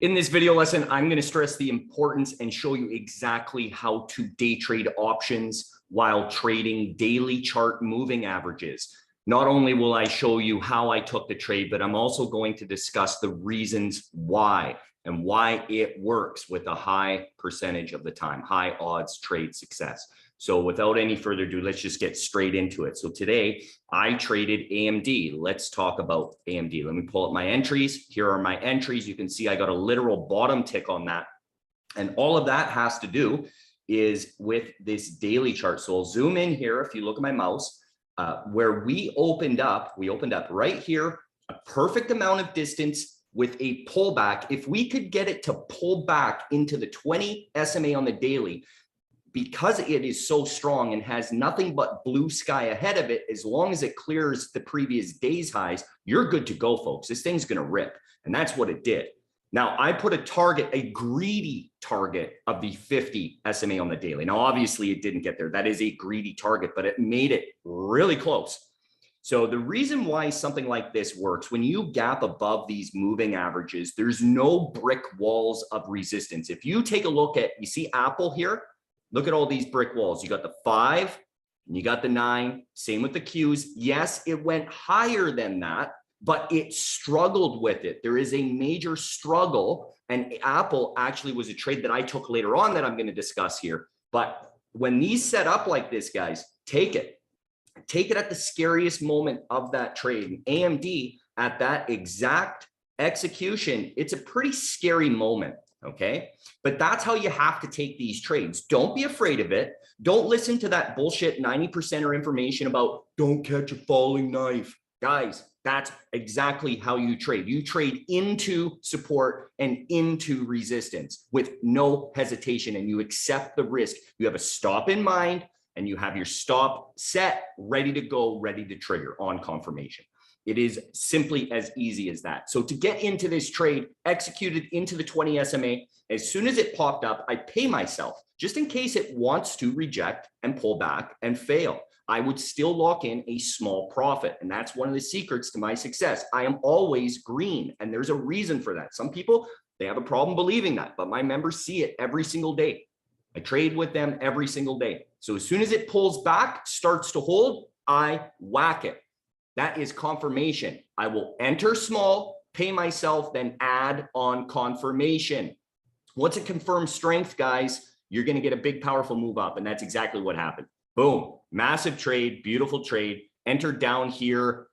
In this video lesson, I'm going to stress the importance and show you exactly how to day trade options while trading daily chart moving averages. Not only will I show you how I took the trade, but I'm also going to discuss the reasons why and why it works with a high percentage of the time, high odds trade success. So without any further ado, let's just get straight into it. So today I traded AMD. Let's talk about AMD. Let me pull up my entries. Here are my entries. You can see I got a literal bottom tick on that. And all of that has to do is with this daily chart. So I'll zoom in here. If you look at my mouse, where we opened up right here, a perfect amount of distance with a pullback. If we could get it to pull back into the 20 SMA on the daily, because it is so strong and has nothing but blue sky ahead of it, as long as it clears the previous day's highs, you're good to go, folks. This thing's going to rip. And that's what it did. Now, I put a target, a greedy target of the 50 SMA on the daily. Now, obviously, it didn't get there. That is a greedy target, but it made it really close. So the reason why something like this works, when you gap above these moving averages, there's no brick walls of resistance. If you take a look at, you see Apple here? Look at all these brick walls. You got the 5 and you got the 9, same with the Qs. Yes, it went higher than that, but it struggled with it. There is a major struggle, and Apple actually was a trade that I took later on that I'm going to discuss here. But when these set up like this, guys, take it. Take it at the scariest moment of that trade. AMD at that exact execution, it's a pretty scary moment. Okay, but that's how you have to take these trades. Don't be afraid of it. Don't listen to that bullshit 90% information about don't catch a falling knife. Guys, that's exactly how you trade. You trade into support and into resistance with no hesitation, and you accept the risk. You have a stop in mind and you have your stop set, ready to go, ready to trigger on confirmation. It is simply as easy as that. So to get into this trade, executed into the 20 SMA, as soon as it popped up, I pay myself just in case it wants to reject and pull back and fail. I would still lock in a small profit. And that's one of the secrets to my success. I am always green, and there's a reason for that. Some people, they have a problem believing that, but my members see it every single day. I trade with them every single day. So as soon as it pulls back, starts to hold, I whack it. That is confirmation. I will enter small, pay myself, then add on confirmation. Once it confirms strength, guys, you're going to get a big, powerful move up. And that's exactly what happened. Boom. Massive trade, beautiful trade. Entered down here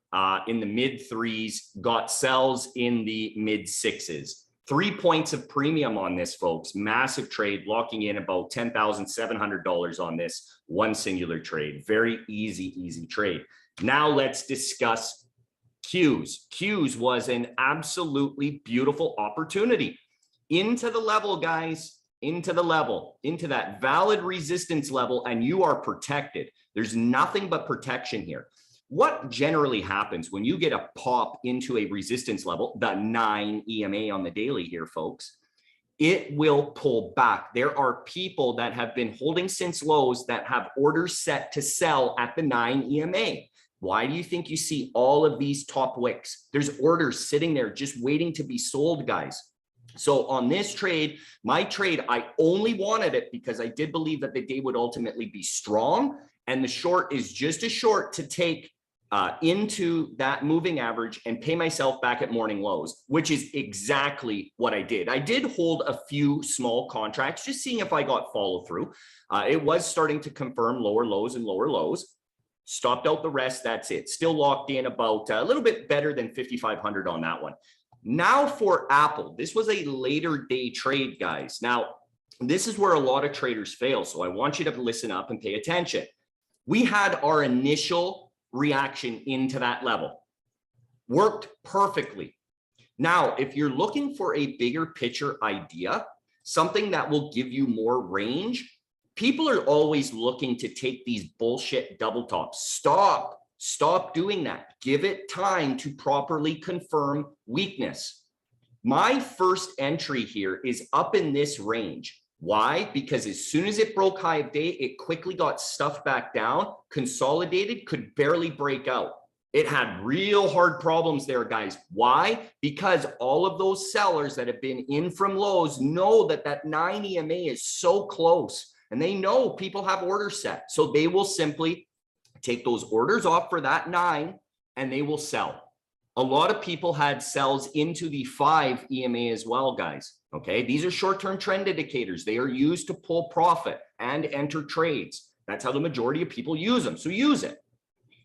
in the mid 3s, got sells in the mid 6s. 3 points of premium on this, folks. Massive trade, locking in about $10,700 on this one singular trade. Very easy trade. Now let's discuss Qs. Qs was an absolutely beautiful opportunity. Into the level, guys, into the level, into that valid resistance level, and you are protected. There's nothing but protection here. What generally happens when you get a pop into a resistance level, the 9 EMA on the daily here, folks, it will pull back. There are people that have been holding since lows that have orders set to sell at the 9 EMA. Why do you think you see all of these top wicks? There's orders sitting there just waiting to be sold, guys. So on this trade, my trade, I only wanted it because I did believe that the day would ultimately be strong. And the short is just a short to take into that moving average and pay myself back at morning lows, which is exactly what I did. I did hold a few small contracts, just seeing if I got follow through. It was starting to confirm lower lows and lower lows. Stopped out the rest. That's it. Still locked in about a little bit better than 5,500 on that one. Now for Apple, this was a later day trade, guys. Now, this is where a lot of traders fail. So I want you to listen up and pay attention. We had our initial reaction into that level. Worked perfectly. Now, if you're looking for a bigger picture idea, something that will give you more range, people are always looking to take these bullshit double tops. Stop doing that. Give it time to properly confirm weakness. My first entry here is up in this range. Why? Because as soon as it broke high of day, it quickly got stuffed back down, consolidated, could barely break out. It had real hard problems there, guys. Why? Because all of those sellers that have been in from lows know that that 9 EMA is so close, and they know people have orders set. So they will simply take those orders off for that 9 and they will sell. A lot of people had sells into the 5 EMA as well, guys. Okay, these are short-term trend indicators. They are used to pull profit and enter trades. That's how the majority of people use them. So use it.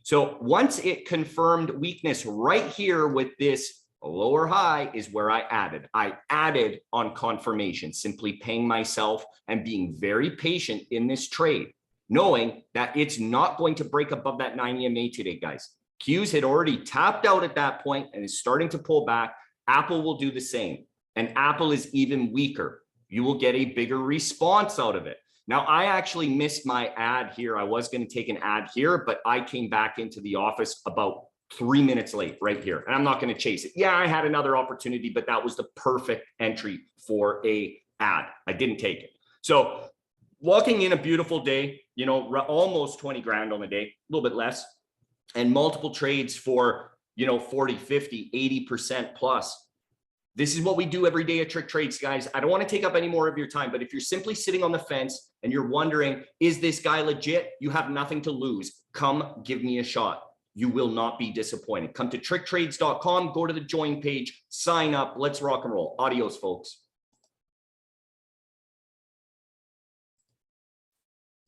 So once it confirmed weakness right here with this lower high is where I added. I added on confirmation, simply paying myself and being very patient in this trade, knowing that it's not going to break above that 9 EMA today, guys. Q's had already tapped out at that point and is starting to pull back. Apple will do the same, and Apple is even weaker. You will get a bigger response out of it. Now, I actually missed my ad here. I was going to take an ad here, but I came back into the office about 3 minutes late right here, and I'm not going to chase it. Yeah, I had another opportunity, but that was the perfect entry for a ad. I didn't take it. So walking in a beautiful day, you know, almost 20 grand on the day, a little bit less, and multiple trades for, you know, 40, 50, 80% plus. This is what we do every day at Tricktrades, guys. I don't want to take up any more of your time, but if you're simply sitting on the fence and you're wondering, is this guy legit? You have nothing to lose. Come give me a shot. You will not be disappointed. Come to tricktrades.com, go to the join page, sign up. Let's rock and roll. Adios, folks.